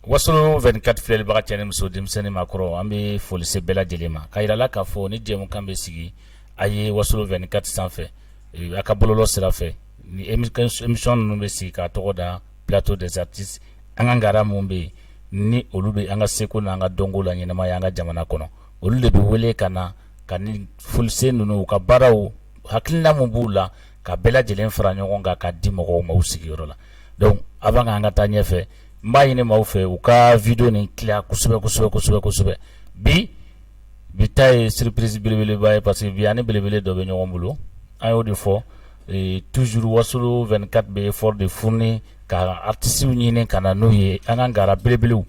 Wasolo 24 filɛ baga cɛ ni muso denmisɛnnin maakɔrɔ an bɛ foli se bɛɛ lajɛlen ma ka yirala k'a fɔ ni jɛmukan bɛ sigi a ye wasolo 24 sanfɛ a ka bɔlɔlɔ sira fɛ ni émission ninnu bɛ sigi k'a tɔgɔ da plateau des artistes an ka ngara mun bɛ yen ni olu bɛ an ka seko n'an ka dɔnko la ɲɛnamaya an ka jamana kɔnɔ olu de bɛ wele ka na ka ni folisen ninnu u ka baaraw hakilina mun b'u la ka bɛɛ lajɛlen fara ɲɔgɔn kan ka di mɔgɔw ma u sigiyɔrɔ la donc avant k'an ka taa ɲɛfɛ n b'a ɲini maaw fɛ u ka video nin tila kosɛbɛ bi ta ye surprise belebeleba ye parce que bi ani belebele dɔ bɛ ɲɔgɔn bolo an y'o de fɔ toujours wasolo 24 bɛ effort de fournir ka artistes ɲini ka na n'u ye an ka ngara belebelew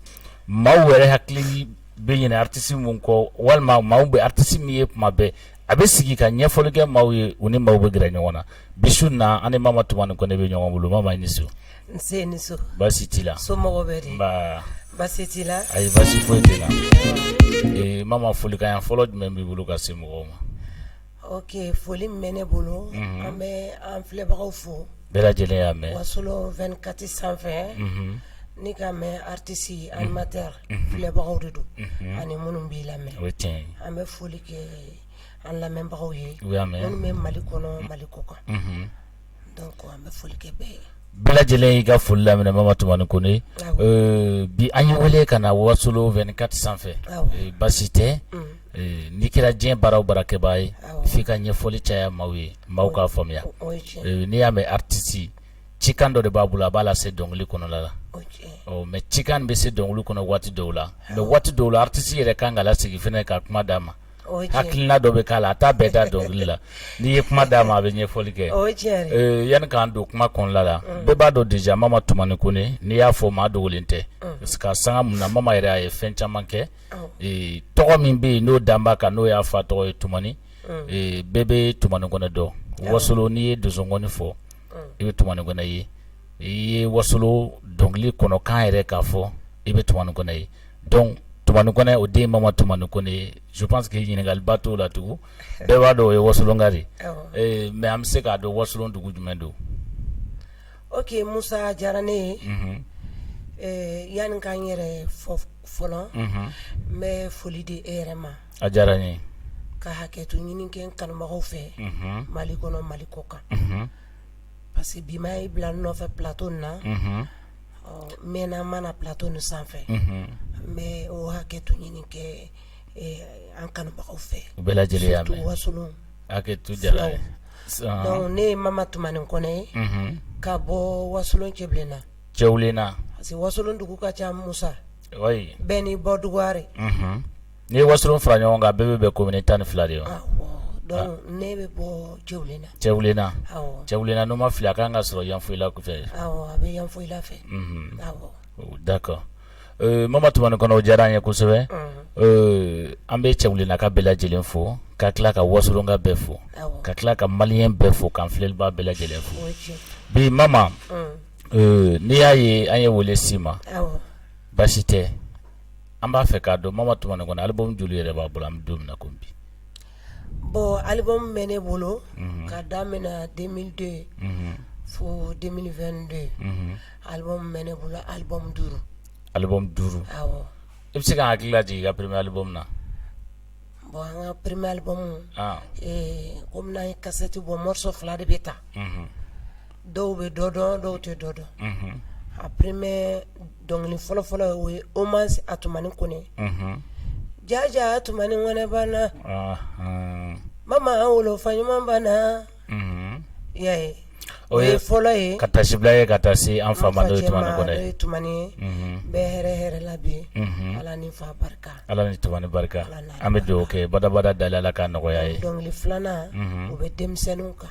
maaw yɛrɛ hakili bɛ ɲinɛ artiste mun kɔ walima maaw bɛ artiste min ye kuma bɛɛ a bɛ sigi ka ɲɛfɔli kɛ maaw ye u ni maaw bɛ gɛrɛ ɲɔgɔn na bi su na an ni Mama Tumani Kone bɛ ɲɔgɔn bolo Mama i ni su. Nse ni su. Baasi t'i la. Somɔgɔw bɛ di. Nba. Baasi t'i la. Ayi baasi foyi t'i la. Mama folikan yan fɔlɔ jumɛn b'i bolo ka se mɔgɔw ma. Ok foli min bɛ ne bolo. An bɛ an filɛbagaw fo. Bɛɛ lajɛlen y'a mɛn. Wasolo 24 sanfɛ. Ni ka mɛn artiste animateur filɛbagaw de don. Ani minnu b'i lamɛn. O ye tiɲɛ ye. An bɛ foli kɛ an lamɛnbagaw ye. U y'a mɛn. Minnu bɛ Mali kɔnɔ Mali kɔ kan. Donc an bɛ foli kɛ bɛɛ ye. Bɛɛ lajɛlen y'i ka foli laminɛ Mama Tumani Kone bi an ye wele ka na wasolo 24 sanfɛ baasi tɛ n'i kɛra diɲɛ baara o baara kɛbaa ye f'i ka ɲɛfɔli caya maaw ye maaw k'a faamuya n'i y'a mɛn artiste cikan dɔ de b'a bolo a b'a lase dɔnkili kɔnɔla la mais cikan bɛ se dɔnkili kɔnɔ waati dɔw la mais waati dɔw la artiste yɛrɛ kan ka lasigi fɛnɛ ka kuma d'a ma hakilina dɔ bɛ k'a la a t'a bɛɛ da dɔnkili la n'i ye kuma d'a ma a bɛ ɲɛfɔli kɛ yanni k'an don kuma kɔnɔla la bɛɛ b'a dɔn déjà Mama Tumani Kone n'i y'a fɔ maa dogolen tɛ parce que sanga mun na Mama yɛrɛ a ye fɛn caman kɛ tɔgɔ min bɛ yen n'o dan b'a kan n'o y'a fa tɔgɔ ye Tumani bɛɛ bɛ Tumani Kone dɔn wasolo n'i ye donsokɔni fɔ i bɛ Tumani Kone ye i ye wasolo dɔnkili kɔnɔ kan yɛrɛ k'a fɔ i bɛ Tumani Kone ye donc Tumani Kone o den Mama Tumani Kone je pense que ɲininkaliba t'o la tugun bɛɛ b'a dɔn o ye wasolonka de mais an bɛ se k'a dɔn wasolon dugu jumɛn don. Ok Musa diyara ne ye yanni k'an yɛrɛ fɔ fɔlɔ n bɛ foli di e yɛrɛ ma. A diyara n ye. Ka hakɛto ɲini kɛ n kanubagaw fɛ Mali kɔnɔ Mali kɔ kan parce que bi ma ye bila n nɔfɛ plateau nin na mɛnna mana plateau nin sanfɛ n bɛ o hakɛto ɲini kɛ an kanubagaw fɛ bɛɛ lajɛlen y'a mɛn surtout wasolon hakɛto diyara ye donc ne ye Mama Tumani Kone ye ka bɔ wasolon Cɛbilenna parce que wasolon dugu ka ca Musa bɛɛ n'i bɔ duguware n'i ye wasolon fara ɲɔgɔn kan bɛɛ bɛ bɛn commune 12 de ye donc ne bɛ bɔ Cɛbilenna n'o ma fili a kan ka sɔrɔ Yanfoyila fɛ a bɛ Yanfoyila fɛ d'accord Mama Tumani Kone o diyara an ye kosɛbɛ an bɛ Cɛbilenna ka bɛɛ lajɛlen fo ka tila ka wasolonka bɛɛ fo ka tila ka maliyɛn bɛɛ fo k'an filɛliba bɛɛ lajɛlen fo bi Mama n'i y'a ye an ye wele s'i ma baasi tɛ an b'a fɛ k'a dɔn Mama Tumani Kone album joli yɛrɛ b'a bolo an bɛ don min na ko bi. Bon album bɛ ne bolo ka daminɛ 2002 fo 2022 album bɛ ne bolo album 5 i bɛ se ka hakili lajigin i ka premier album na. Bon an ka premier album komi n'an ye cassette bɔ morceau 2 de bɛ ta dɔw bɛ dɔ dɔn dɔw tɛ dɔ dɔn a premier dɔnkili fɔlɔfɔlɔ o ye hommage à Tumani Kone jaja Tumani Kone bana Mama wolofa ɲuman bana y'a ye o ye fɔlɔ ye ka taa sibila ye ka taa se an fa ma n'o ye Tumani Kone ye Tumani ye bɛɛ hɛrɛ la bi Ala ni fa barika Ala ni Tumani barika an bɛ dugawu kɛ badabada dali Ala k'a nɔgɔya ye. Dɔnkili filanan o bɛ denmisɛnninw kan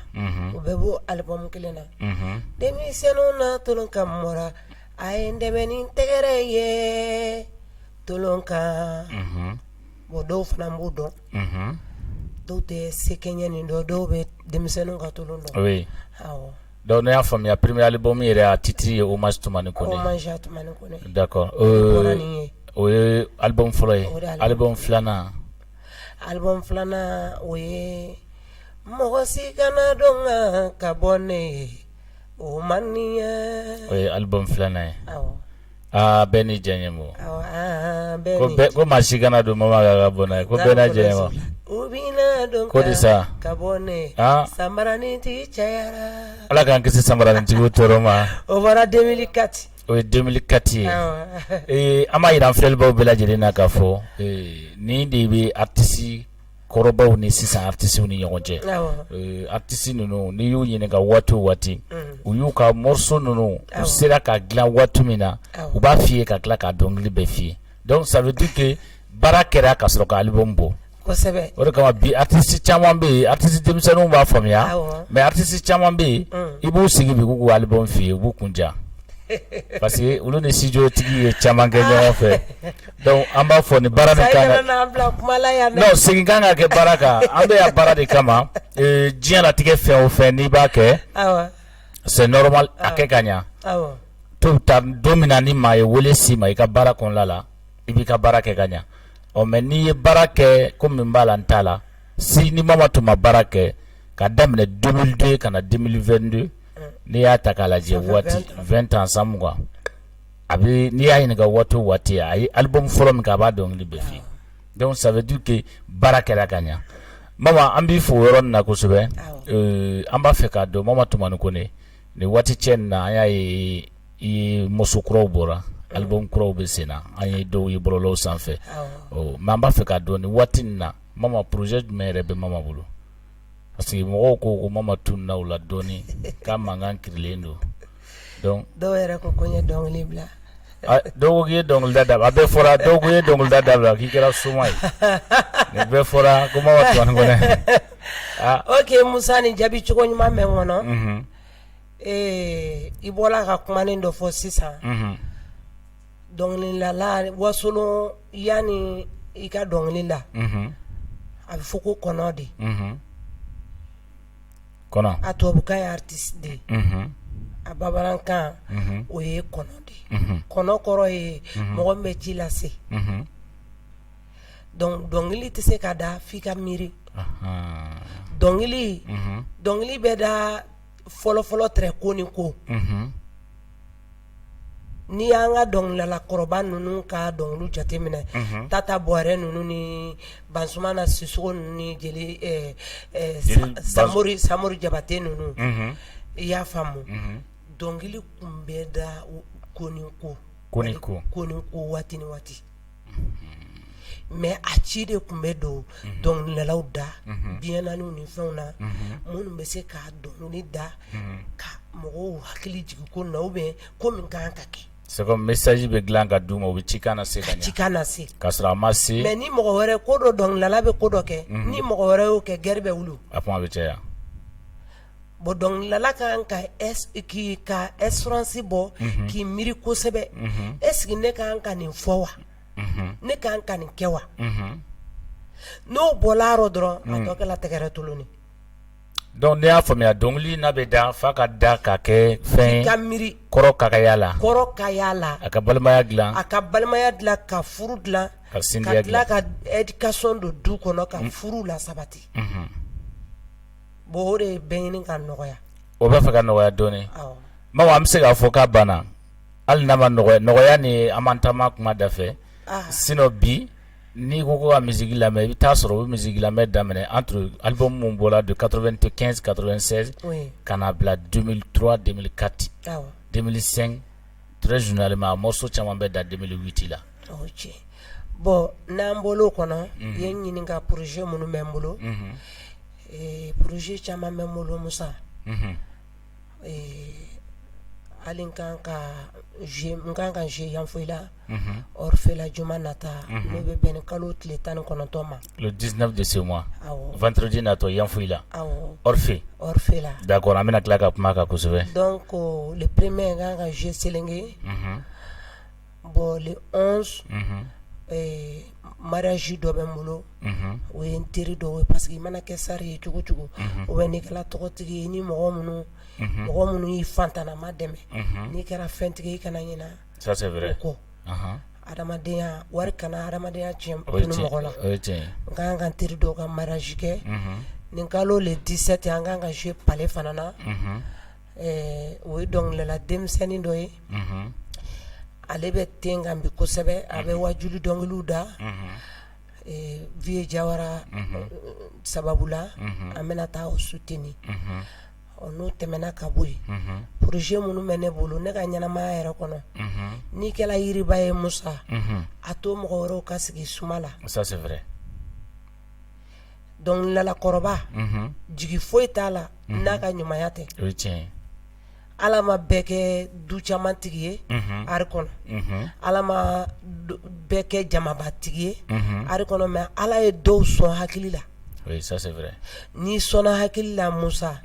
o bɛ bɔ album kelen na denmisɛnninw na tolon ka mɔra a ye n dɛmɛ ni tɛgɛrɛ ye tolon kan bon dɔw fana b'o dɔn dɔw tɛ se kɛɲɛ nin dɔn dɔw bɛ denmisɛnninw ka tolon dɔn. Donc ne y'a faamuya premier album yɛrɛ a titre ye hommage Tumani Kone. Hommage à Tumani Kone. D'accord o ye album fɔlɔ ye album filanan. album filanan o ye mɔgɔ si kana dɔn ka bɔ ne o man di n ye. O ye album filanan ye. Awɔ. Bɛɛ ni diya ye mo. Awɔ bɛɛ ni diya. Ko maa si kana don mama ka bɔ n'a ye ko bɛɛ n'a diya ye mo. U bina dɔn ko de sa ka bɔ ne. Samaranin ti cayara. Ala k'an kisi samaranin tigiw tɔɔrɔ ma. O bɔra 2004. O ye 2004 ye. An b'a yira an filɛlibaw bɛɛ lajɛlen na k'a fɔ nin de bɛ artiste kɔrɔbaw ni sisan artiste ni ɲɔgɔn cɛ. Artiste ninnu n'i y'u ɲininka waati o waati u y'u ka morceau ninnu u sera ka dilan waati min na u b'a f'i ye ka tila k'a dɔnkili bɛɛ f'i ye. Donc ça veut dire que baara kɛra ka sɔrɔ ka album bɔ. Kosɛbɛ. O de kama bi artiste caman bɛ yen artiste denmisɛnninw b'a faamuya mais artiste caman bɛ yen i b'u sigi bi k'u album f'i ye u b'u kunja. Parce que olu ni studio tigi ye caman kɛ ɲɔgɔn fɛ donc an b'a fɔ ni baara nin kan ka non segin kan ka kɛ baara kan an bɛ yan baara de kama diɲɛ latigɛ fɛn o fɛn n'i b'a kɛ c'est normal a kɛ ka ɲa tôt ou tard don min na ni maa ye wele s'i ma i ka baara kɔnɔna la i b'i ka baara kɛ ka ɲa mais n'i ye baara kɛ ko min b'a la n t'a la si ni maa tun ma baara kɛ ka daminɛ 2002 ka na 2022 n'i y'a ta k'a lajɛ waati 20 ans san mugan a bɛ n'i y'a ɲininka waati o waati a ye album fɔlɔ min kɛ a b'a dɔnkili bɛɛ f'i ye donc ça veut dire que baara kɛra ka ɲa mama an b'i fo o yɔrɔ nin na kosɛbɛ an b'a fɛ k'a dɔn mama Tumani Kone nin waati cɛ nin na an y'a ye i ye morceau kuraw bɔra album kuraw bɛ sen na an ye dɔw ye bɔlɔlɔw sanfɛ mais an b'a fɛ k'a dɔn nin waati nin na mama projet jumɛn yɛrɛ bɛ mama bolo. Parce que mɔgɔw ko mama tunna o la dɔɔni k'a mankan kirilen don donc dɔw yɛrɛ ko n ye dɔnkili bila dɔw ko k'i ye dɔnkilida dabila a bɛɛ fɔra dɔw ko i ye dɔnkilida dabila k'i kɛra suma ye nin bɛɛ fɔra ko mama Tumani Kone. Ok Musa nin jaabi cogo ɲuman mɛn kɔnɔ i bɔra ka kumanin dɔ fɔ sisan dɔnkilidala wasolon yanni i ka dɔnkili la a bɛ fɔ ko kɔnɔ de. Kɔnɔ a tubabukan ye artiste de a bamanankan o ye kɔnɔ de kɔnɔ kɔrɔ ye mɔgɔ min bɛ ci lase donc dɔnkili tɛ se ka da f'i ka miiri dɔnkili bɛ da fɔlɔfɔlɔ tɛrɛ ko ni ko n'i y'an ka dɔnkilidala kɔrɔba ninnu ka dɔnkiliw jateminɛ Tata Bɔrɛ ninnu ni Bansumana Sisoko ninnu ni jeli Samori Jabate ninnu i y'a faamu dɔnkili kun bɛ da ko ni ko waati ni waati mais a ci de kun bɛ don dɔnkilidalaw da biɲɛnaaniw ni fɛnw na minnu bɛ se ka dɔnkili da ka mɔgɔw hakili jigin ko na ou bien ko min kan ka kɛ. C'est comme message bɛ dilan ka d'u ma u bɛ cikan na se ka ɲa cikan na se ka sɔrɔ a ma se mais ni mɔgɔ wɛrɛ ko dɔ dɔnkilidala bɛ ko dɔ kɛ ni mɔgɔ wɛrɛ y'o kɛ guerre bɛ wuli a kuma bɛ caya bon dɔnkilidala kan ka k'i ka espérance bɔ k'i miiri kosɛbɛ est-ce que ne kan ka nin fɔ wa ne kan ka nin kɛ wa n'o bɔla yɔrɔ dɔrɔn a tɔ kɛla tɛgɛrɛ toloni. Donc ne y'a faamuya dɔnkili n'a bɛ da f'a ka da ka kɛ fɛn ka miiri kɔrɔ ka y'a la a ka balimaya dilan ka furu dilan ka tila ka éducation don du kɔnɔ ka furu la sabati bon o de bɛɛ ɲini ka nɔgɔya o b'a fɛ ka nɔgɔya dɔɔni mama an bɛ se k'a fɔ k'a banna hali n'a ma nɔgɔya ni an m'an taama kuma dafɛ sinon bi n'i ko ka musique lamɛn i bɛ taa sɔrɔ u bɛ musique lamɛn daminɛ entre album mun bɔra de 95 96 ka na bila 2003 2004 2005 très généralement morceau caman bɛ da 2008 la. Bon n'an bolo kɔnɔ i ye n ɲininka projet minnu bɛ n bolo projet caman bɛ n bolo Musa hali n kan ka jouer Yanfoyila Orphelin juma nata n'o bɛ bɛn ni kalo tile 19 ma le 19 de ce mois vendredi natɔ Yanfoyila Orphelin d'accord an bɛna tila ka kuma kan kosɛbɛ donc le premier n kan ka jouer Selenge bon le 11 mariage dɔ bɛ n bolo o ye n teri dɔw ye parce que i mana kɛ sari ye cogo cogo o bɛ n'i kɛra tɔgɔtigi ye ni mɔgɔ minnu y'i fantanama dɛmɛ n'i kɛra fɛntigi i kana ɲina ça c'est vrai o kɔ adamadenya wari kana adamadenya tiɲɛ tunu mɔgɔ la n kan ka teri dɔw ka mariage kɛ nin kalo le 17 an kan ka jouer palais fana na o ye dɔnkilila denmisɛnnin dɔ ye ale bɛ ten kan bi kosɛbɛ a bɛ wajuli dɔnkiliw da Vie Jawara sababu la an bɛna taa o soutenir n'o tɛmɛna ka bɔ yen projet minnu bɛ ne bolo ne ka ɲɛnamaya yɛrɛ kɔnɔ n'i kɛla yiriba ye Musa a to mɔgɔ wɛrɛw ka sigi suma la ça c'est vrai dɔnkilidala kɔrɔba jigi foyi t'a la n'a ka ɲumanya tɛ o ye tiɲɛ ye Ala ma bɛɛ kɛ du caman tigi ye ari kɔnɔ Ala ma bɛɛ kɛ jamabatigi ye ari kɔnɔ mais Ala ye dɔw sɔn hakili la oui ça c'est vrai n'i sɔnna hakili la Musa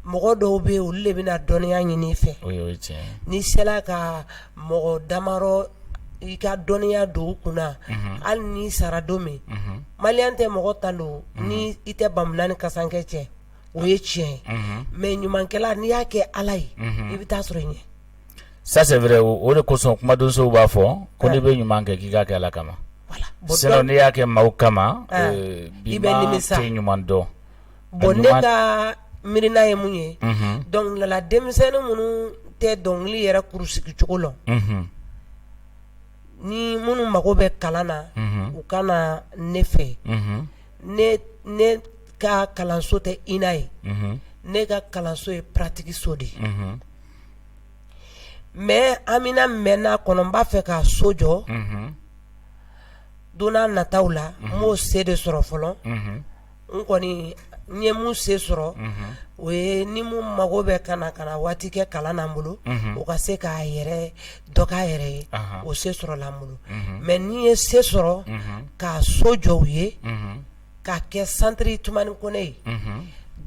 mɔgɔ dɔw bɛ olu de bɛna dɔnniya ɲini i fɛ oui o ye tiɲɛ ye n'i sera ka mɔgɔ damarɔ i ka dɔnniya don u kunna hali n'i sara don min maliyɛn tɛ mɔgɔ tan don ni i tɛ bamuna ni kasankɛ cɛ o ye tiɲɛ ye mais ɲumankɛla n'i y'a kɛ Ala ye i bɛ taa sɔrɔ i ɲɛ ça c'est vrai o de kosɔn kumadonsow b'a fɔ ko n'i bɛ ɲuman kɛ k'i k'a kɛ Ala kama sinon n'i y'a kɛ maaw kama bi ma tɛ ɲuman dɔn bon ne ka miirina ye mun ye dɔnkilidala denmisɛnnin minnu tɛ dɔnkili yɛrɛ kurusigi cogo la ni minnu mago bɛ kalan na u ka na ne fɛ ne ka kalanso tɛ INA ye ne ka kalanso ye pratique so de mais Amina mɛnna kɔnɔ n b'a fɛ ka so jɔ don n'a nataw la n m'o se de sɔrɔ fɔlɔ n kɔni n ye mun se sɔrɔ o ye ni mun mago bɛ ka na waati kɛ kalan na n bolo o ka se k'a yɛrɛ dɔ k'a yɛrɛ ye o se sɔrɔla n bolo mais n'i ye se sɔrɔ k'a so jɔ u ye k'a kɛ centre Tumani Kone ye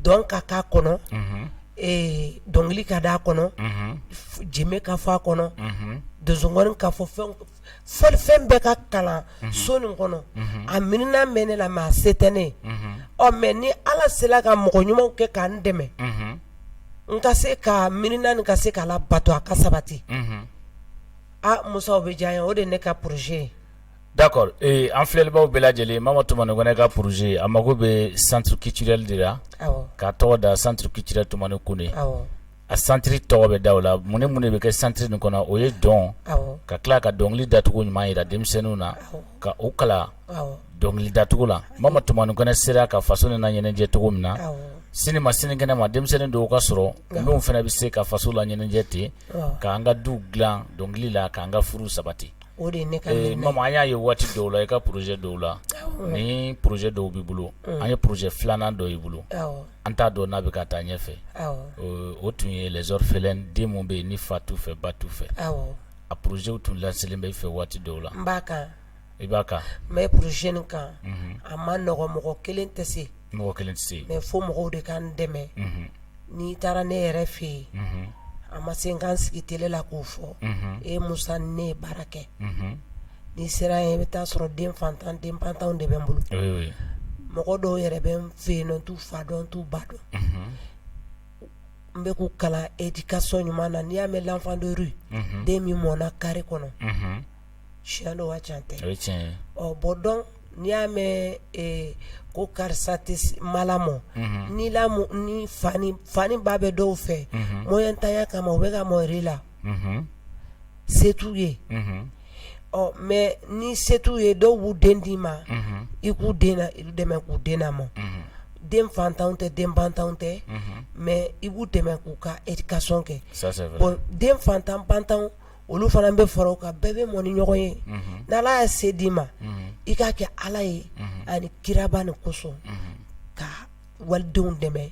dɔn ka k'a kɔnɔ dɔnkili ka d'a kɔnɔ jeme ka fɔ a kɔnɔ donsongɔni ka fɔ fɛn bɛɛ ka kalan so nin kɔnɔ a miirina bɛ ne la mais a se tɛ ne ye mais ni Ala sela ka mɔgɔ ɲumanw kɛ k'an dɛmɛ n ka se ka miirina nin ka se k'a la bato a ka sabati Musa o bɛ diya n ye o de ye ne ka projet ye d'accord an filɛlibaw bɛɛ lajɛlen Mama Tumani Kone ka projet a mago bɛ centre culturel de la k'a tɔgɔ da centre culturel Tumani Kone a centre tɔgɔ bɛ da o la mun de bɛ kɛ centre nin kɔnɔ o ye dɔn ka tila ka dɔnkili dacogo ɲuman yira denmisɛnninw na ka o kalan dɔnkili dacogo la Mama Tumani Kone sera ka faso nin na ɲɛnajɛ cogo min na sini ma sinikɛnɛ ma denmisɛnnin dɔw ka sɔrɔ minnu fana bɛ se ka faso la ɲɛnajɛ ten k'an ka du dilan dɔnkili la k'an ka furu sabati o de ne ka Mama an y'a ye waati dɔw la i ka projet dɔw la ni projet dɔw b'i bolo an ye projet filanan dɔ y'i bolo an t'a dɔn n'a bɛ ka taa ɲɛfɛ o tun ye les orphelins den mun bɛ yen ni fa t'u fɛ ba t'u fɛ a projet tun lancelen bɛ i fɛ waati dɔw la n b'a kan i b'a kan mais projet nin kan a ma nɔgɔ mɔgɔ kelen tɛ se mais fo mɔgɔw de k'an dɛmɛ n'i taara ne yɛrɛ fɛ yen a ma se n k'an sigi télé la k'o fɔ Musa ne ye baara kɛ n'i sera yen i bɛ taa sɔrɔ den fantan den pantanw de bɛ n bolo mɔgɔ dɔw yɛrɛ bɛ n fɛ yen nɔ n t'u fa dɔn n t'u ba dɔn n bɛ k'u kalan éducation ɲuman na n'i y'a mɛn l'enfant de rue den min mɔna carré kɔnɔ siɲɛ dɔw ka ca tɛ bon donc n'i y'a mɛn ko karisa tɛ mala mɔ ni fani ba bɛ dɔw fɛ moyen tanya kama u bɛ ka mɔ la se t'u ye mais ni se t'u ye dɔw b'u den d'i ma i k'u dɛmɛ k'u den lamɔ den fantanw tɛ den bantanw tɛ mais i b'u dɛmɛ k'u ka éducation kɛ bon den fantan bantanw olu fana bɛ fara o kan bɛɛ bɛ mɔ ni ɲɔgɔn ye n'Ala y'a se d'i ma i k'a kɛ Ala ye ani kiraba ni kosɔn ka walidenw dɛmɛ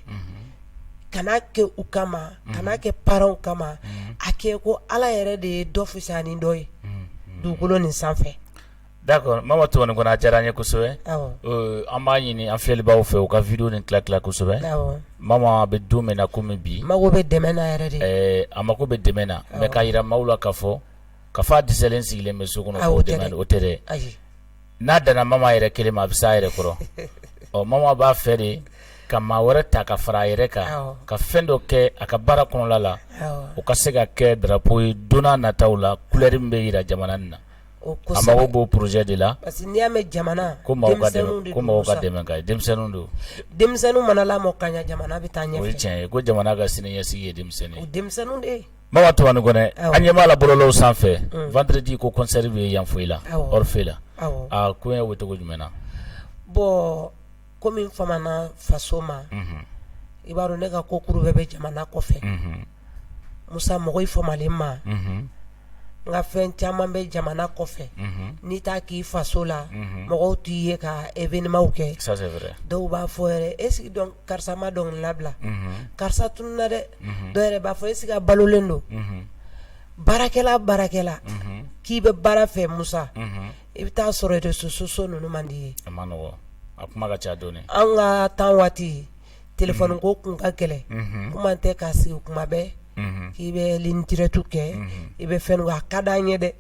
kana kɛ u kama kana kɛ parents kama a kɛ ko Ala yɛrɛ de ye dɔ fisaya ni dɔ ye dugukolo nin sanfɛ. D'accord Mama Tumani Kone a diyara an ye kosɛbɛ an b'a ɲini an filɛlibaw fɛ u ka video nin tila kosɛbɛ Mama bɛ don min na komi bi mago bɛ dɛmɛ na yɛrɛ de a mago bɛ dɛmɛ na mais k'a yira maaw la k'a fɔ a dɛsɛlen sigilen bɛ so kɔnɔ k'o dɛmɛ o tɛ dɛ n'a danna Mama yɛrɛ kelen ma a bɛ s'a yɛrɛ kɔrɔ Mama b'a fɛ de ka maa wɛrɛ ta ka fara a yɛrɛ kan ka fɛn dɔ kɛ a ka baara kɔnɔla la o ka se ka kɛ drapeau ye don n'a nataw la couleur min bɛ yira jamana nin na amago bo projet de la parce que n'i y'a mɛn jamana ko maaw ka dɛmɛ ka denmisɛnninw don denmisɛnninw mana lamɔ ka ɲɛ jamana bɛ taa ɲɛfɛ o ye tiɲɛ ye ko jamana ka sini ɲɛsigi ye denmisɛnnin o denmisɛnninw de ye Mama Tumani Kone an ɲɛ b'a la bɔlɔlɔw sanfɛ vendredi ko concert bɛ yan foyi la Orphe la a ko ye o cogo jumɛn na bon komi n famana faso ma i b'a dɔn ne ka kokuru bɛɛ bɛ jamana kɔfɛ Musa mɔgɔ i famalen ma n ka fɛn caman bɛ jamana kɔfɛ n'i t'a k'i faso la mɔgɔw t'i ye ka événement kɛ ça c'est vrai dɔw b'a fɔ yɛrɛ est-ce que donc karisa ma dɔnkili labila karisa tununa dɛ dɔw yɛrɛ b'a fɔ est-ce que a balolen don baarakɛla k'i bɛ baara fɛ Musa i bɛ taa sɔrɔ réseaux sociaux ninnu man di ye a ma nɔgɔ a kuma ka ca dɔɔni an ka temps waati téléphone ko kun ka gɛlɛn kuma tɛ k'a sigi kuma bɛɛ k'i bɛ ligne directe kɛ i bɛ fɛn a ka d'an ye dɛ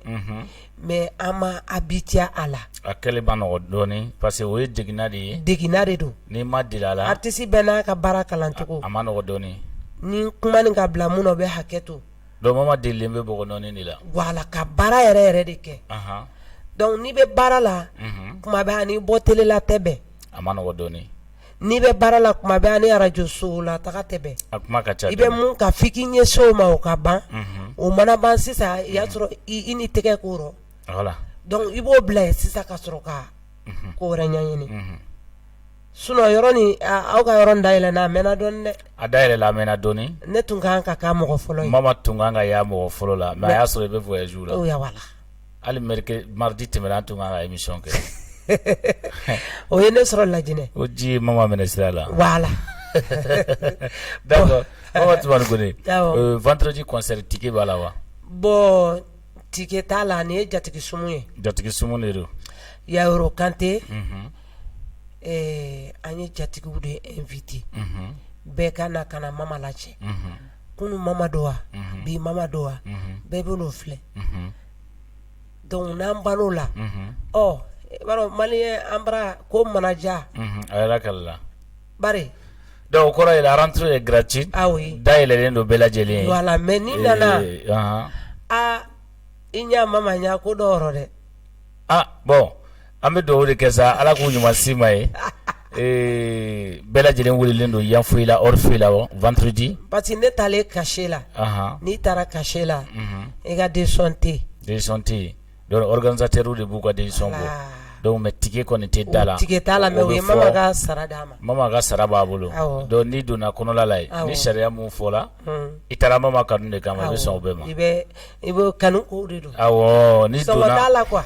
mais an ma habitué a la a kɛlen ba nɔgɔ dɔɔni parce que o ye degunna de ye degunna de don n'i ma deli a la artiste bɛɛ n'a ka baara kalancogo a ma nɔgɔ dɔɔni ni kuma nin ka bila mun na o bɛ hakɛ to donc Mama delilen bɛ bɔgɔ nɔɔni de la voilà ka baara yɛrɛ de kɛ donc n'i bɛ baara la kuma bɛɛ ani bɔ télé la tɛ bɛn a ma nɔgɔ dɔɔni n'i bɛ baara la kuma bɛɛ ani radio so la taga tɛ bɛn a kuma ka ca i bɛ mun ka f'i k'i ɲɛsin o ma o ka ban o mana ban sisan i y'a sɔrɔ i ni tɛgɛ ko rɔ voilà donc i b'o bila yen sisan ka sɔrɔ ka ko wɛrɛ ɲɛɲini sinon yɔrɔ nin aw ka yɔrɔ nin dayɛlɛnna a mɛnna dɔɔni dɛ a dayɛlɛla a mɛnna dɔɔni ne tun kan ka k'a mɔgɔ fɔlɔ ye Mama tun kan ka y'a mɔgɔ fɔlɔ la mais a y'a sɔrɔ i bɛ voyage la o ya wala hali mardi tɛmɛna an tun kan ka émission kɛ o ye ne sɔrɔ Lajinɛ o ji Mama minɛ sira la voilà d'accord Mama Tumani Kone vendredi concert ticket b'a la wa bon ticket t'a la nin ye jatigi sumu ye jatigi sumu de don Yayoro Kante an ye jatigiw de invité bɛɛ ka na ka na Mama lajɛ kunu Mama don wa bi Mama don wa bɛɛ bɛ n'o filɛ donc n'an ban'o la baro malien an bara ko manaja a yɛrɛ kɛlɛ la bari donc o kɔrɔ ye la rentrée est gratuite oui dayɛlɛlen don bɛɛ lajɛlen ye voilà mais ni nana i ɲa Mama ɲa ko dɔ yɔrɔ dɛ bon an bɛ dugawu de kɛ sa Ala k'u ɲuman si ma ye bɛɛ lajɛlen welelen don yan foyi la Orphe la vendredi parce que ne taalen cachet la n'i taara cachet la i ka décision tɛ yen donc organisateurs de b'u ka décision bɔ donc mais ticket kɔni tɛ da la ticket t'a la mais o ye Mama ka sara d'a ma Mama ka sara b'a bolo donc n'i donna kɔnɔla la ye ni sariya mun fɔla i taara Mama kanu de kama i bɛ sɔn o bɛɛ ma i bɛ kanu ko de don n'i sɔgɔ t'a la quoi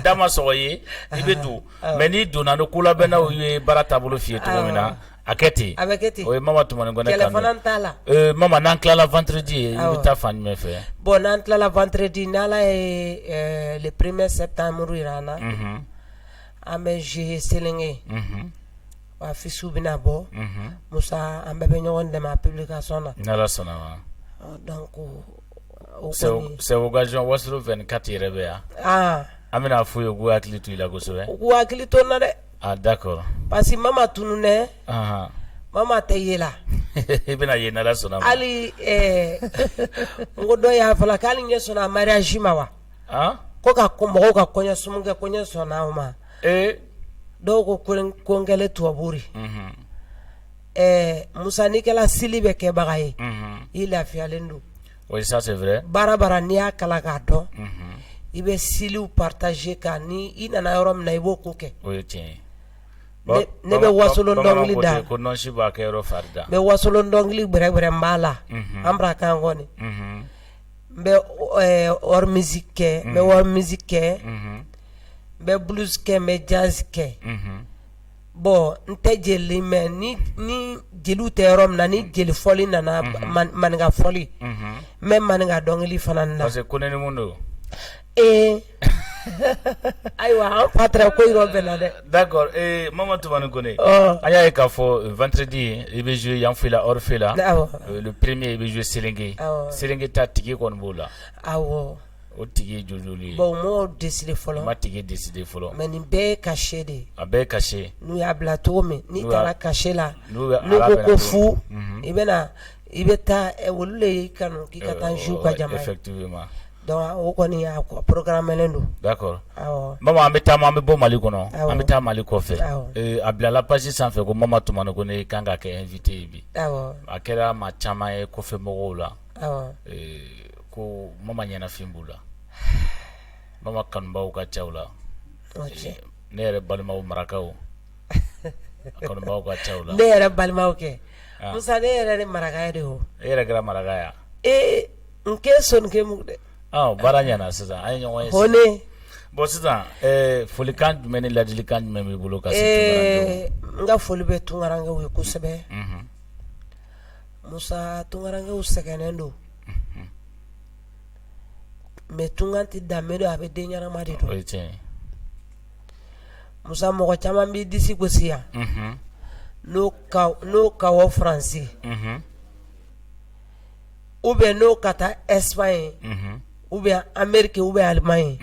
da ma sɔgɔ ye i bɛ don mais n'i donna ni kolabɛnnaw ye baara taabolo f'i ye cogo min na a kɛ ten o ye Mama Tumani Kone kanu kɛlɛ fana t'a la Mama n'an tilala vendredi i bɛ taa fan jumɛn fɛ bon n'an tilala vendredi n'Ala ye le 1er septembre yira an na an bɛ jouer Selenge affiches bɛna bɔ Musa an bɛɛ bɛ ɲɔgɔn dɛmɛ a publication na n'Ala sɔnna ma donc c'est occasion Wasolo 24 yɛrɛ bɛ yan an bɛna f'u ye k'u hakili to i la kosɛbɛ u k'u hakili to n na dɛ d'accord parce que Mama tununɛ Mama tɛ ye la i bɛna ye n'Ala sɔnna ma hali n ko dɔ y'a fɔla k'ale ɲɛ sɔnna mariage ma wa ko ka mɔgɔw ka kɔɲɔsumu kɛ ko ɲɛ sɔnna o ma dɔw ko ko n kɛlen tubabu de Musa n'i kɛla sili bɛ kɛbaga ye i lafiyalen don oui ça c'est vrai baara n'i y'a kala k'a dɔn i bɛ siliw partager ka ni i nana yɔrɔ min na i b'o ko kɛ o ye tiɲɛ ye ne bɛ wasolon dɔnkili da ko nɔnsi b'a kɛ yɔrɔ fari da n bɛ wasolon dɔnkili gbɛrɛgbɛrɛ n b'a la an bara kan kɔni n bɛ hors musique kɛ n bɛ hors musique kɛ n bɛ blues kɛ n bɛ jazz kɛ bon n tɛ jeli mɛ ni jeliw tɛ yɔrɔ min na ni jeli fɔli nana maninka fɔli n bɛ maninka dɔnkili fana na parce que ko ne ni mun don ayiwa an fa tɛrɛ ko yɔrɔ bɛɛ la dɛ d'accord Mama Tumani Kone an y'a ye k'a fɔ vendredi i bɛ jouer yan fɛ la Orphe la le premier i bɛ jouer Selenge ta tigi kɔni b'o la awɔ o tigi ye joli ye bon m'o décider fɔlɔ ma tigi décider fɔlɔ mais nin bɛɛ ye cachet de ye a bɛɛ ye cachet n'u y'a bila cogo min n'i taara cachet la n'u ko fu i bɛ taa olu le y'i kanu k'i ka taa jouer u ka jama ye effectivement donc o kɔni y'a programmelen don. D'accord. Mama an bɛ taa an bɛ bɔ Mali kɔnɔ an bɛ taa Mali kɔfɛ a bilala page sanfɛ ko Mama Tumani ko ne kan ka kɛ invité ye bi. A kɛra maa caman ye kɔfɛ mɔgɔw la. Ko Mama ɲɛnafin b'u la. Mama kanubaw ka ca u la. Ne yɛrɛ balimaw marakaw kanubaw ka ca u la. Ne yɛrɛ balimaw kɛ. Musa ne yɛrɛ de marakaya de o. E yɛrɛ kɛra maraka ya. N kɛ sɔnni kɛ mu dɛ. Baara ɲɛna sisan an ye ɲɔgɔn ye. Hone. Bon sisan folikan jumɛn ni ladilikan jumɛn b'i bolo ka se Tunkarankew? N ka foli bɛ Tunkarankew ye kosɛbɛ. Musa Tunkarankew sɛgɛnnen don. Mais tunkan tɛ danbe don a bɛ den ɲɛnama de don. O ye tiɲɛ ye. Musa mɔgɔ caman b'i disi gosi yan. N'o ka wɔ Faransi. Ou bien n'o ka taa Espagne. Ou bien Amérique ou bien Allemagne.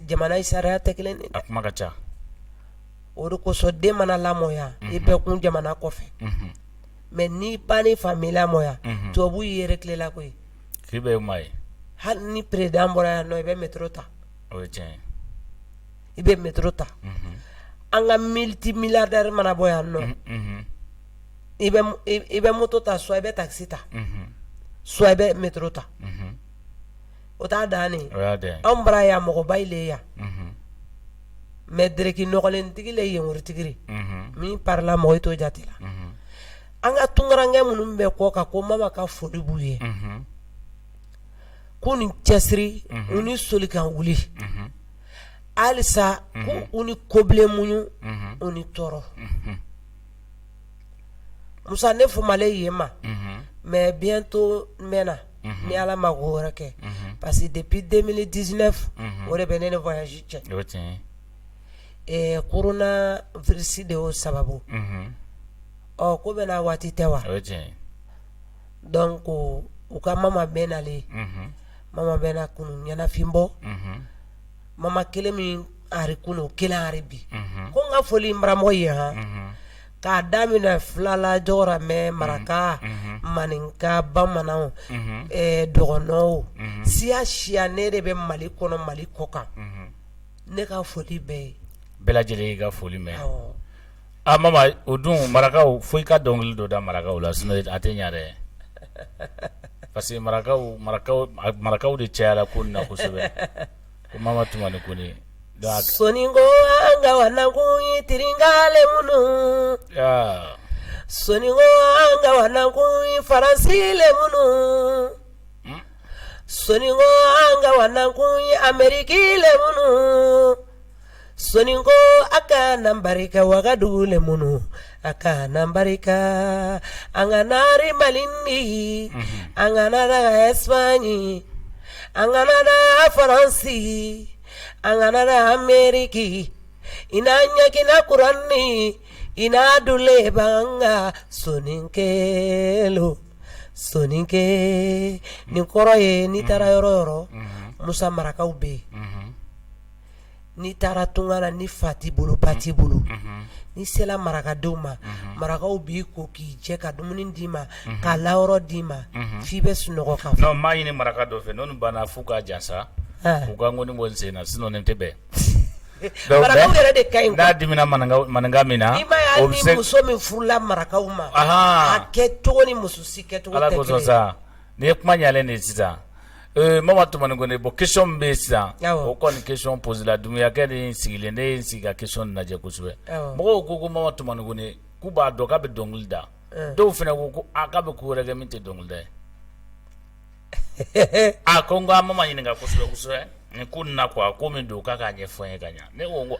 Jamana in sariya tɛ kelen ye. A kuma ka ca. O de kosɔn den mana lamɔya i bɛɛ kun jamana kɔfɛ. Mais ni ba ni fa m'i lamɔya tubabu y'i yɛrɛ tilela koyi. K'i bɛ ma ye. Hali ni président bɔra yan nɔ i bɛ métro ta. O ye tiɲɛ ye. I bɛ métro ta. An ka multimilliardaire mana bɔ yan nɔ. I bɛ moto ta soit i bɛ taxi ta. Soit i bɛ métro ta. O t'a dan ye. Anw bara yan mɔgɔba ile yan. Mais dereki nɔgɔlentigi le yenwurutigi min parla mɔgɔ t'o jate la. An ka Tunkaranke minnu bɛ kɔ kan ko Mama ka foli b'u ye. K'u ni cɛsiri u ni soli kan wuli. Halisa k'u ni kobilen muɲu u ni tɔɔrɔ. Musa ne fomale yen ma. Mais bientôt n bɛna ni Ala ma ko wɛrɛ kɛ. Parce que depuis 2019 o de bɛ ne ni voyage cɛ. O tiɲɛ. Corona virus de y'o sababu. Ko bɛna waati tɛ wa. O tiɲɛ. Donc u ka Mama bɛ nalen. Mama bɛ na kunu ɲɛnafin bɔ. Mama kelen min ari kunu kelen ari bi. Ko n ka foli n baramɔgɔ ye han. K'a daminɛ filala Jɔgɔramɛ Maraka Maninka Bamananw dɔgɔnɔw siya siya ne de bɛ Mali kɔnɔ Mali kɔ kan. Ne ka foli bɛɛ ye. Bɛɛ lajɛlen y'i ka foli mɛn. Mama o dun marakaw fo i ka dɔnkili dɔ da marakaw la sinon a tɛ ɲa dɛ. Parce que marakaw de cayala ko nin na kosɛbɛ. Ko Mama Tumani ko ne. Soningo anga wanakui tiringale munu. Soningo anga wanakui Faransile munu. Soningo anga wanakui Amerikile munu. Soningo aka nambarika Wagadule munu. Aka nambarika anganari Malindi. Anganara Espanye. Anganara Faransi. Anganara Ameriki ina nyakina kurani ina dule banga soninke ni kɔrɔ ye ni taara yɔrɔ Musa marakaw bɛ ni taara Tunkara ni fati bolo pati bolo ni sela marakadenw ma marakaw b'i ko k'i jɛ ka dumuni d'i ma ka layɔrɔ d'i ma f'i bɛ sunɔgɔ ka fɔ. Non maa ɲini maraka dɔ fɛ n'olu banna f'u ka jansa. U ka ngoni bɔ sen na sinon nin tɛ bɛn. Marakaw yɛrɛ de ka ɲi. N'a dimina maninka min na. I ma ye hali ni muso min furula marakaw ma. A kɛ cogo ni muso si kɛcogo tɛ kelen ye. Ala kosɔn sa nin ye kuma ɲalen de ye sisan. Mama Tumani ko ne bon question min bɛ yen sisan o kɔni question pose la Dumuyakɛ de sigilen ne ye n sigi ka question lajɛ kosɛbɛ. Mɔgɔw ko Mama Tumani ko ne k'u b'a dɔn k'a bɛ dɔnkili da. Dɔw fana ko k'a bɛ ko wɛrɛ kɛ min tɛ dɔnkili da ye. Ko n ko Mama ɲininka kosɛbɛ nin ko nin na quoi ko min don k'a k'a ɲɛfɔ n ye ka ɲa ne ko n ko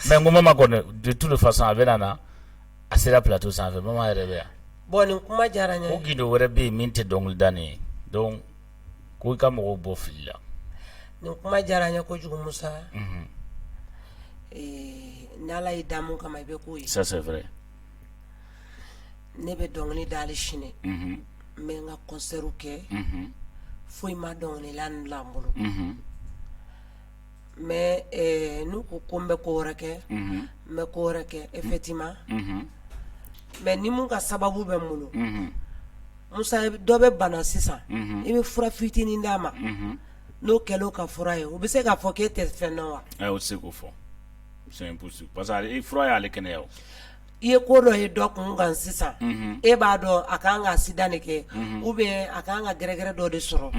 mais n ko Mama kɔni de toute façon a bɛ na a sera plateau sanfɛ Mama yɛrɛ bɛ yan. Bon nin kuma diyara n ye. Ko gindo wɛrɛ bɛ yen min tɛ dɔnkili da nin ye donc ko i ka mɔgɔw bɔ fili la. Nin kuma diyara n ye kojugu Musa. N'Ala y'i da mun kama i bɛ k'o ye. Ça c'est vrai. Ne bɛ dɔnkili da hali sini. N bɛ n ka concert kɛ. Foyi ma dɔnkilila bila n bolo. Mais n'u ko n bɛ ko wɛrɛ kɛ n bɛ ko wɛrɛ kɛ effectivement. Mais ni mun ka sababu bɛ n bolo Musa dɔ bɛ bana sisan I bɛ fura fitinin d'a ma n'o kɛl'o ka fura ye o bɛ se k'a fɔ k'e tɛ fɛn dɔn wa o tɛ se k'o fɔ c'est impossible parce que fura y'ale kɛnɛya o I ye ko dɔ ye dɔ kun kan sisan e b'a dɔn a kan ka accident de kɛ ou bien a kan ka gɛrɛgɛrɛ dɔ de sɔrɔ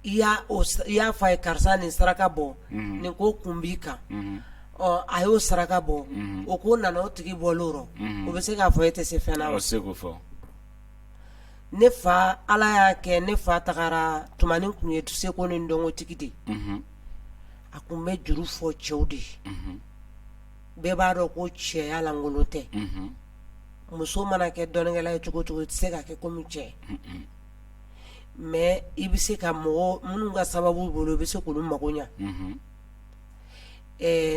I y'a fɔ a ye karisa nin saraka bɔ nin ko kun b'i kan a y'o saraka bɔ o ko nana o tigi bɔl'o rɔ o bɛ se k'a fɔ e tɛ se fɛn na wa o tɛ se k'o fɔ ne fa Ala y'a kɛ ne fa tagara tuma min kun ye seko ni dɔnkotigi de a kun bɛ juru fɔ cɛw de bɛɛ b'a dɔn ko cɛya lankolon tɛ muso mana kɛ dɔnnikɛla ye cogo o cogo i tɛ se ka kɛ komi cɛ mais I bɛ se ka mɔgɔ minnu ka sababu bolo I bɛ se k'olu mago ɲa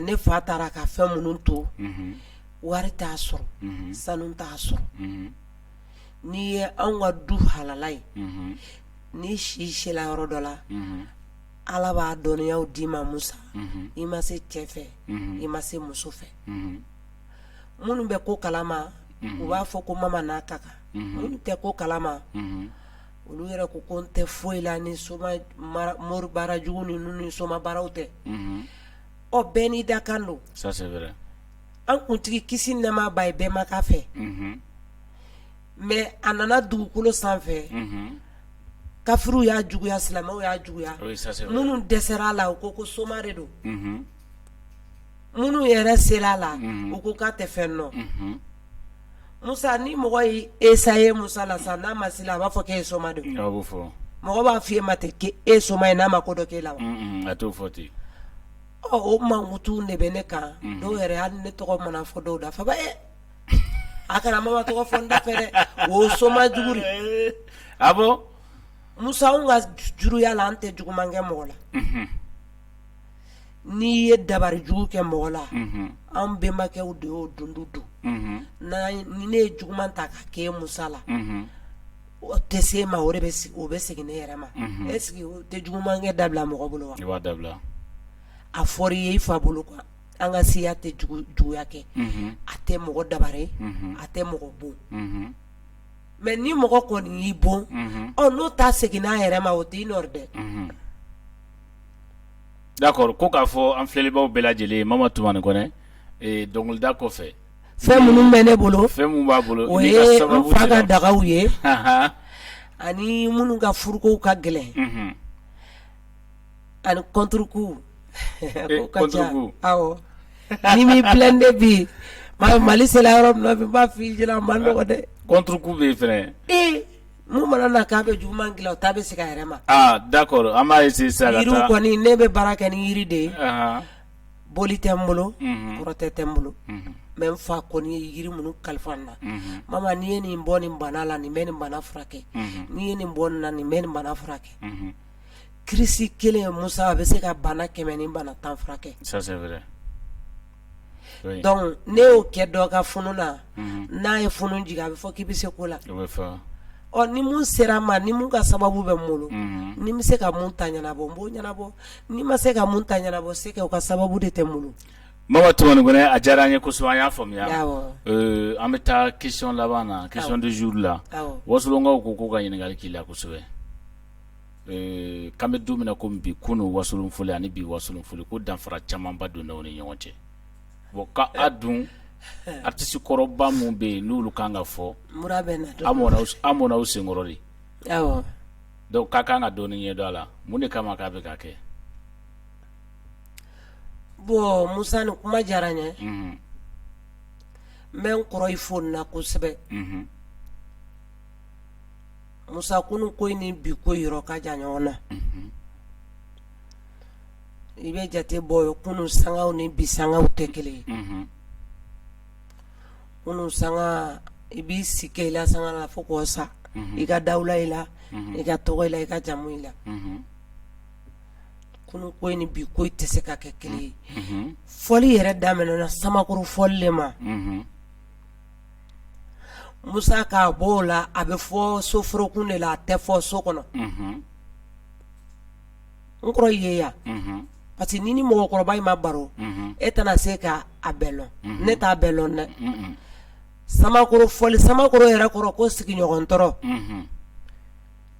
ne fa taara ka fɛn minnu to wari t'a sɔrɔ sanu t'a sɔrɔ n'i ye anw ka du halala ye n'i si sela yɔrɔ dɔ la Ala b'a dɔnniyaw d'i ma Musa I ma se cɛ fɛ I ma se muso fɛ minnu bɛ ko kalama u b'a fɔ ko mama n'a ka kan minnu tɛ ko kalama olu yɛrɛ ko ko n tɛ foyi la ni soma mori baara jugu ni soma baaraw tɛ bɛɛ n'i da kan don ça c'est vrai an kuntigi kisi nɛma ba ye bɛɛ ma k'a fɛ mais a nana dugukolo sanfɛ kafiriw y'a juguya silamɛw y'a juguya minnu dɛsɛra a la u ko soma de don minnu yɛrɛ sera a la u ko k'a tɛ fɛn dɔn Musa ni mɔgɔ ye Esa ye Musa la sa n'a ma se la a b'a fɔ k'e ye soma de ye mɔgɔ b'a f'i ye ma ten k'e soma ye n'a ma ko dɔ k'e la wa a t'o fɔ ten o mankutu de bɛ ne kan dɔw yɛrɛ hali ne tɔgɔ mana fɔ dɔw da fa ba a kana mama tɔgɔ fɔ n da fɛ dɛ o soma jugu de ah bon Musa anw ka juruya la an tɛ juguman kɛ mɔgɔ la n'i ye dabari jugu kɛ mɔgɔ la an bɛnbakɛw de y'o dundu dun ni ne ye juguman ta ka kɛ Musa la o tɛ se ma o bɛ segin ne yɛrɛ ma est-ce que o tɛ juguman kɛ dabila mɔgɔ bolo wa I b'a dabila a fɔra I ye I fa bolo quoi an ka siya tɛ juguya kɛ a tɛ mɔgɔ dabari a tɛ mɔgɔ bon mais ni mɔgɔ kɔni y'i bon n'o ta segin n'a yɛrɛ ma o t'i nɔri dɛ d'accord ko k'a fɔ an filɛlibaw bɛɛ lajɛlen Mama Tumani Kɔnɛ dɔnkilida kɔfɛ fɛn minnu bɛ ne bolo fɛn min b'a bolo o ye n fa ka dagaw ye ani minnu ka furukow ka gɛlɛn ani contre-coup ko ka ca awɔ ni mi blende bi Mali sera yɔrɔ min na bi n b'a f'i ɲɛna a man nɔgɔ dɛ contre-coup bɛ yen fɛnɛ mun mana na k'a bɛ juguman dilan o ta bɛ segin a yɛrɛ ma d'accord an b'a essayer sisan ka taa yiriw kɔni ne bɛ baara kɛ ni yiri de ye boli tɛ n bolo kɔrɔtɛ tɛ n bolo mais n fa kɔni ye yiri minnu kalifa n na mama n'i ye nin bɔ nin bana la nin bɛ nin bana furakɛ n'i ye nin bɔ nin na nin bɛ nin bana furakɛ kirisi kelen Musa a bɛ se ka bana 100 ni bana 10 furakɛ ça c'est vrai donc ne y'o kɛ dɔ ka funu na n'a ye funu jigin a bɛ fɔ k'i bɛ se ko la o bɛ fɔ ni mun sera ma ni mun ka sababu bɛ n bolo ni n bɛ se ka mun ta ɲɛnabɔ n b'o ɲɛnabɔ ni ma se ka mun ta ɲɛnabɔ c'est que o ka sababu de tɛ n bolo Mama Tumani Kɔnɛ a diyara an ye kosɛbɛ an y'a faamuya an bɛ taa question laban na question du jour la wasolonkaw ko k'u ka ɲininkali k'i la kosɛbɛ k'an bɛ don min na komi bi kunun wasolon foli ani bi wasolon foli ko danfara camanba donna u ni ɲɔgɔn cɛ bon k'a dun artiste kɔrɔba mun bɛ yen n'olu kan ka fɔ mura bɛ na an mɔna u senkɔrɔ de donc k'a kan ka dɔɔni ɲɛdɔn a la mun de kama k'a bɛ ka kɛ bon Musa ni kuma diyara n ye n bɛ n kɔrɔ i fo nin na kosɛbɛ Musa kunun ko ni bi ko yɔrɔ ka jan ɲɔgɔn na i bɛ jate bɔ kunun sangaw ni bi sangaw tɛ kelen ye kunun sanga i b'i sigi i la sanga la fo k'o sa i ka dawula i la i ka tɔgɔ i la i ka jamu i la kunun ko ni bi ko tɛ se ka kɛ kelen ye fɔli yɛrɛ daminɛna Samakɔrɔ fɔli le ma Musa k'a bɔ o la a bɛ fɔ soforokun de la a tɛ fɔ so kɔnɔ n kɔrɔ ye yan parce que ni mɔgɔkɔrɔba in ma baro e tɛna se ka a bɛɛ lɔn ne t'a bɛɛ lɔn dɛ Samakɔrɔ fɔli Samakɔrɔ yɛrɛ kɔrɔ ko sigiɲɔgɔn tɔɔrɔ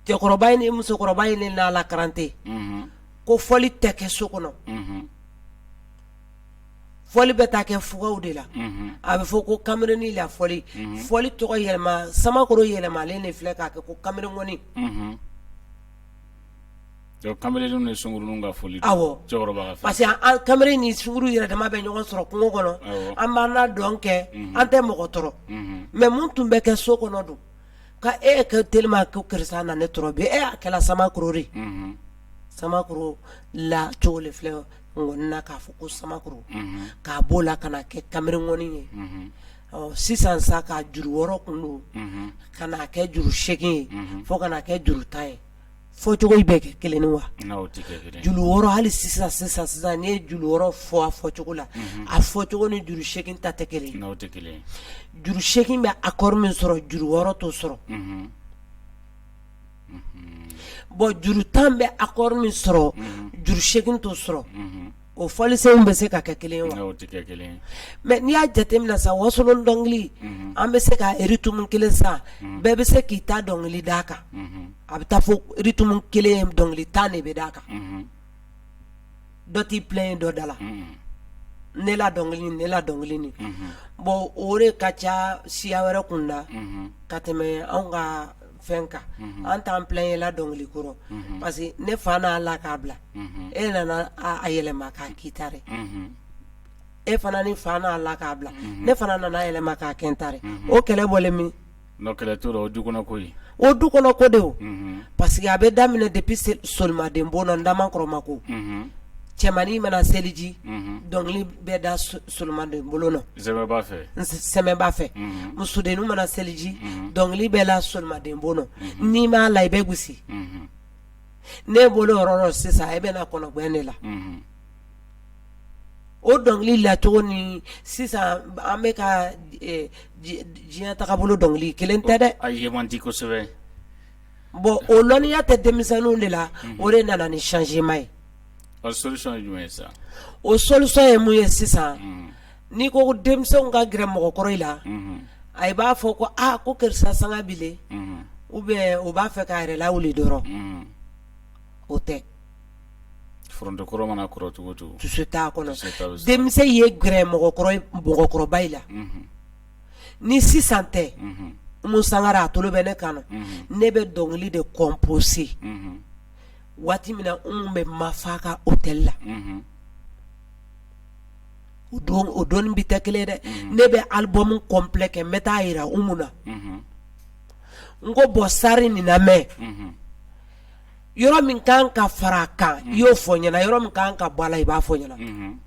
cɛkɔrɔba in ni musokɔrɔba in ni n'ala karante ko fɔli tɛ kɛ so kɔnɔ fɔli bɛ taa kɛ fugaw de la a bɛ fɔ ko kameruni la fɔli tɔgɔ yɛlɛma Samakɔrɔ yɛlɛmalen de filɛ k'a kɛ ko kamerungɔni kamerun ni sungurun ka fɔli awɔ parce que kamere ni sunguru yɛrɛ dama bɛ ɲɔgɔn sɔrɔ kungo kɔnɔ an b'an na dɔn kɛ an tɛ mɔgɔ tɔrɔ mais mun tun bɛ kɛ so kɔnɔ dun ka kɛ tellement ko karisa na ne tɔrɔ bi a kɛla Samakɔrɔ de Samakɔrɔ la cogo le filɛ ngɔni na k'a fɔ ko Samakɔrɔ k'a b'o la ka na kɛ kamerungɔni ye sisan sa ka juru 6 kun don ka na kɛ juru 8 ye fo ka na kɛ juru 10 ye fɔcogo bɛ kɛ kelen ni wa juru 6 hali sisan ni ye juru 6 fɔ a fɔcogo la a fɔcogo ni juru 8 ta tɛ kelen juru 8 bɛ accord min sɔrɔ juru 6 t'o sɔrɔ bon juru 10 bɛ accord min sɔrɔ juru 8 t'o sɔrɔ o fɔlisenw bɛ se ka kɛ kelen wa mais n'i y'a jateminɛ sa wasolon dɔnkili an bɛ se ka rythme kelen sa bɛɛ bɛ se k'i ta dɔnkili d'a kan a bɛ taa fɔ rythme kelen dɔnkili 10 de bɛ d'a kan dɔ t'i plaint dɔ da la ne la dɔnkili ni bon o de ka ca siya wɛrɛ kunda ka tɛmɛ anw ka fɛn kan an t'an plaint la dɔnkili kɔrɔ parce que ne fa n'a la k'a bila e nana a yɛlɛma k'a k'i ta dɛ e fana ni fa n'a la k'a bila ne fana nana yɛlɛma k'a kɛ n ta dɛ o kɛlɛ bɔlen min kɛlɛ t'o la o du kɔnɔ ko ye o du kɔnɔ ko de o parce que a bɛ daminɛ depuis solimaden bon na Ndamakɔrɔ ko cɛmannin mana seliji dɔnkili bɛ da solimaden bolo na sɛmɛba fɛ musodenninw mana seliji dɔnkili bɛ la solimaden bon na n'i m'a la i bɛ gosi ne bolo yɔrɔ sisan e bɛ na kɔnɔgɛn de la o dɔnkili lacogo ni sisan an bɛ ka diɲɛ tagabolo dɔnkili kelen tɛ dɛ a ye man di kosɛbɛ bon o lɔnniya tɛ denmisɛnninw de la o de nana ni changement ye o solution ye jumɛn ye sa o solution ye mun ye sisan n'i ko denmisɛnw ka gɛrɛ mɔgɔkɔrɔ i la a b'a fɔ ko ko karisa sanga bile ou bien o b'a fɛ k'a yɛrɛ lawuli dɔrɔn o tɛ foronto kɔrɔ mana kɔrɔ cogo o cogo dusu t'a kɔnɔ denmisɛn ye gɛrɛ mɔgɔkɔrɔba i la ni sisan tɛ Umu Sangare a tolo bɛ ne kan ne bɛ dɔnkili de composer waati min na Umu bɛ Mafa ka hôtel la o don bi tɛ kelen dɛ ne bɛ album complet kɛ n bɛ taa yira Umu na n ko bɔ sari nin na mɛn yɔrɔ min kan ka fara a kan i y'o fɔ ɲɛna yɔrɔ min kan ka bɔ a la i b'a fɔ ɲɛna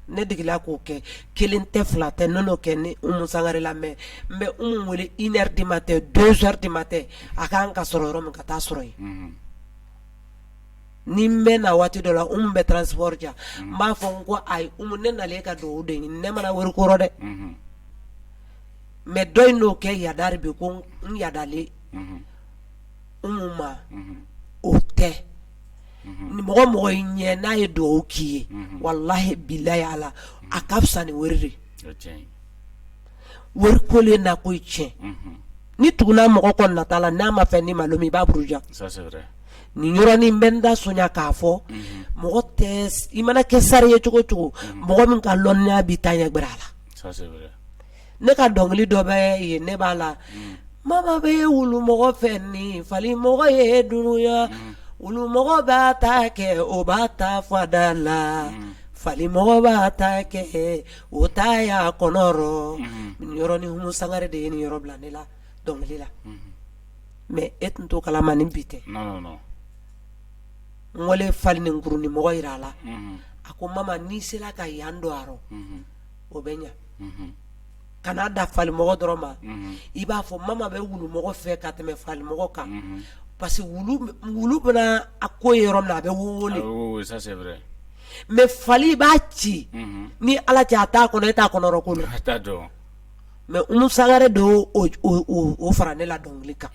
ne degela k'o kɛ kelen tɛ fila tɛ ne n'o kɛ ni Umu Sangare la mais n bɛ Umu wele 1h du matin 2h du matin a kan ka sɔrɔ yɔrɔ min ka taa sɔrɔ yen ni n bɛ na waati dɔ la Umu bɛ transport ja n b'a fɔ n ko ayi Umu ne nalen ka dugawu de ɲini ne mana wari kɔrɔ dɛ mais dɔ in n'o kɛ yadari bi ko n yadalen Umu ma o tɛ ni mɔgɔ i ɲɛ n'a ye dugawu k'i ye wallahi bilahi ala a ka fisa ni wari de wari kolen na ko tiɲɛ ni tuguna mɔgɔ kɔni nata la n'a ma fɛn ni malo min i b'a buruja nin yɔrɔnin bɛ n da sonya k'a fɔ mɔgɔ tɛ i mana kɛ sari ye cogo cogo mɔgɔ min ka lɔnniya b'i ta ɲɛ gbɛrɛ a la ne ka dɔnkili dɔ bɛ yen ne b'a la mama bɛ wulu mɔgɔ fɛ ni fali mɔgɔ ye dunuya wulu mɔgɔ b'a ta kɛ o b'a ta fada la fali mɔgɔ b'a ta kɛ o ta y'a kɔnɔrɔ nin yɔrɔ ni Umu Sangare de ye nin yɔrɔ bila ne la dɔnkili la mais e tun t'o kalama ni bi tɛ n wale fali ni nkuruni mɔgɔ yira a la a ko mama n'i sera ka yan don a rɔ o bɛ ɲa kana da fali mɔgɔ dɔrɔn ma i b'a fɔ mama bɛ wulu mɔgɔ fɛ ka tɛmɛ fali mɔgɔ kan parce que wulu bɛna a ko ye yɔrɔ min na a bɛ wowole ça c'est vrai mais fali b'a ci ni ala cɛ a t'a kɔnɔ e t'a kɔnɔrɔ ko la mais Umu Sangare de o fara ne la dɔnkili kan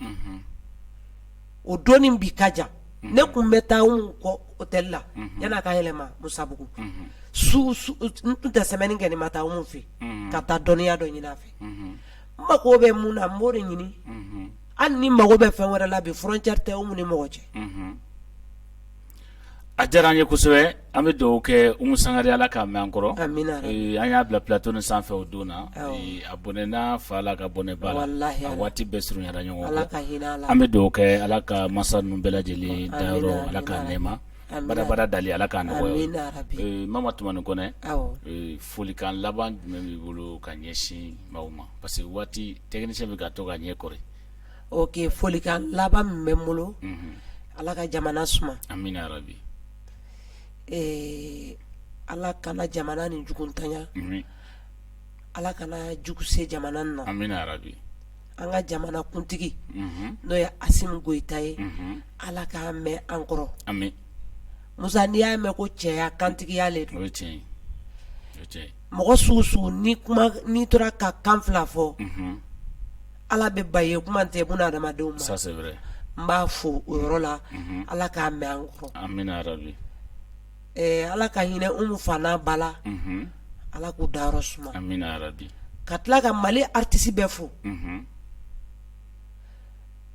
o doni bi ka jan ne kun bɛ taa Umu kɔ hôtel la yan'a ka yɛlɛma Musabugu n tun tɛ semaine kɛ ni ma taa Umu fɛ ka taa dɔnniya dɔ ɲini a fɛ n mako bɛ mun na n b'o de ɲini an ni mago bɛ fɛn wɛrɛ la bi frontière tɛ umu ni mɔgɔ cɛ a diyara an ye kosɛbɛ an bɛ dugawu kɛ Umu Sangare Ala k'a mɛn an kɔrɔ amina an y'a bila plateau ni sanfɛ o don na a bɔnɛna fa la ka bɔnɛ ba la a waati bɛɛ surunyara ɲɔgɔn Ala ka hinɛ ala an bɛ dugawu kɛ Ala ka masa ninnu bɛɛ lajɛlen dayɔrɔ Ala k'a nɛɛma badabada dali Ala k'a nɔgɔya Mama Tumani Kɔnɛ folikan laban jumɛn b'i bolo ka ɲɛsin maaw ma parce que waati technicien bɛ ka to ka ɲɛ kɔrɔ ok folikan laban min bɛ n bolo Ala ka jamana suma amina yarabi Ala kana jamana ni juguntanya Ala kana jugu se jamana na amina yarabi an ka jamana kuntigi n'o ye Asimu Goyita ye Ala k'a mɛn an kɔrɔ amin Musa n'i y'a mɛn ko cɛya kantigiya le don o ye tiɲɛ ye mɔgɔ sugu sugu n'i tora ka kan fila fɔ Ala bɛ ba ye kuma tɛ buna adamadenw ma ça c'est vrai n b'a fo o yɔrɔ la Ala k'a mɛn an kɔrɔ amina yarabi Ala ka hinɛ Umu Fana Bala Ala k'u dayɔrɔ suma amina yarabi ka tila ka Mali artiste bɛɛ fo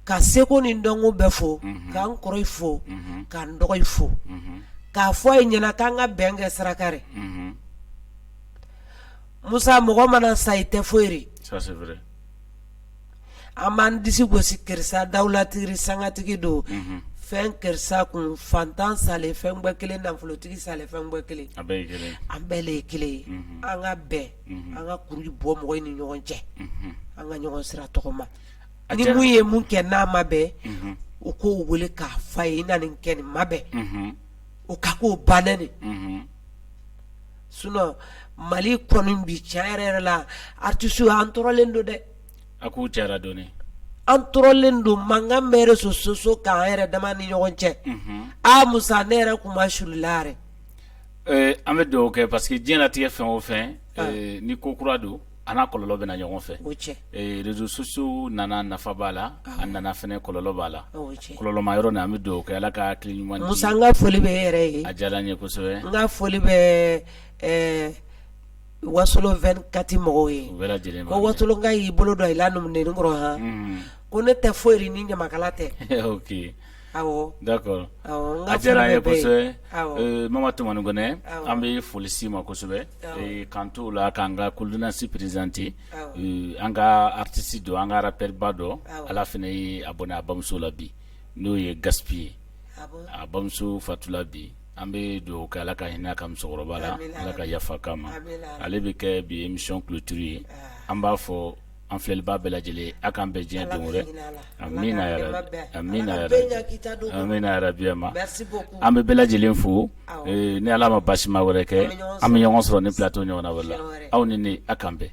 ka seko ni dɔnko bɛɛ fo k'an kɔrɔ fo k'an dɔgɔ fo k'a fɔ a ye ɲɛna k'an ka bɛn kɛ saraka rɛ Musa mɔgɔ mana sa i tɛ foyi re ça c'est vrai an b'an disi gosi Kɛrisa dawulatigi sangatigi don fɛn Kɛrisa kun fantan sale fɛn bɛɛ kelen nafolotigi sale fɛn bɛɛ kelen a bɛɛ ye kelen an bɛɛ le ye kelen ye an ka bɛn an ka kuru bɔ mɔgɔ ni ɲɔgɔn cɛ an ka ɲɔgɔn sira tɔgɔma ni mun ye mun kɛ n'a ma bɛn u k'o wele k'a fa ye i na nin kɛ nin ma bɛn o ka k'o banɛ de sinon Mali kɔni bi tiɲɛ yɛrɛ yɛrɛ la artiste an tɔɔrɔlen don dɛ a k'u cɛra dɔɔni an tɔɔrɔlen don mankan bɛ réseaux sociaux k'an yɛrɛ dama ni ɲɔgɔn cɛ Musa ne yɛrɛ kun ma sulila yɛrɛ an bɛ dugawu kɛ parce que diɲɛlatigɛ fɛn o fɛn ni ko kura don a n'a kɔlɔlɔ bɛ na ɲɔgɔn fɛ o cɛ réseaux sociaux nana nafa b'a la a nana fɛnɛ kɔlɔlɔ b'a la o cɛ kɔlɔlɔma yɔrɔ nin an bɛ dugawu kɛ Ala ka hakili ɲuman di Musa n ka foli bɛ e yɛrɛ ye a diyara n ye kosɛbɛ n ka foli bɛ Wasolo 24 mɔgɔw ye u bɛɛ lajɛlen ko Wasolo ka y'i bolo dɔ i la numuden kɔrɔ han ko ne tɛ foyi ni ɲamakala tɛ ok awɔ d'accord awɔ a diyara an ye kosɛbɛ Mama Tumani Kɔnɛ an bɛ foli s'i ma kosɛbɛ k'an to o la k'an ka coordination présenté an ka artiste dɔ an ka rappeur ba dɔ Ala fɛnɛ ye a bɔnɛ a bamuso la bi n'o ye Gaspi ye a bamuso fatula bi an bɛ dugawu kɛ Ala ka hinɛ a ka musokɔrɔba la Ala ka yafa k'a ma ale bɛ kɛ bi émission clôture ye an b'a fɔ an filɛliba bɛɛ lajɛlen a k'an bɛɛ diɲɛ don wɛrɛ amina yarabi amina yarabi amina yarabi an bɛ bɛɛ lajɛlen fo ni Ala ma basi ma wɛrɛ kɛ an bɛ ɲɔgɔn sɔrɔ ni plateau ɲɔgɔnna wɛrɛ la aw ni ne a k'an bɛn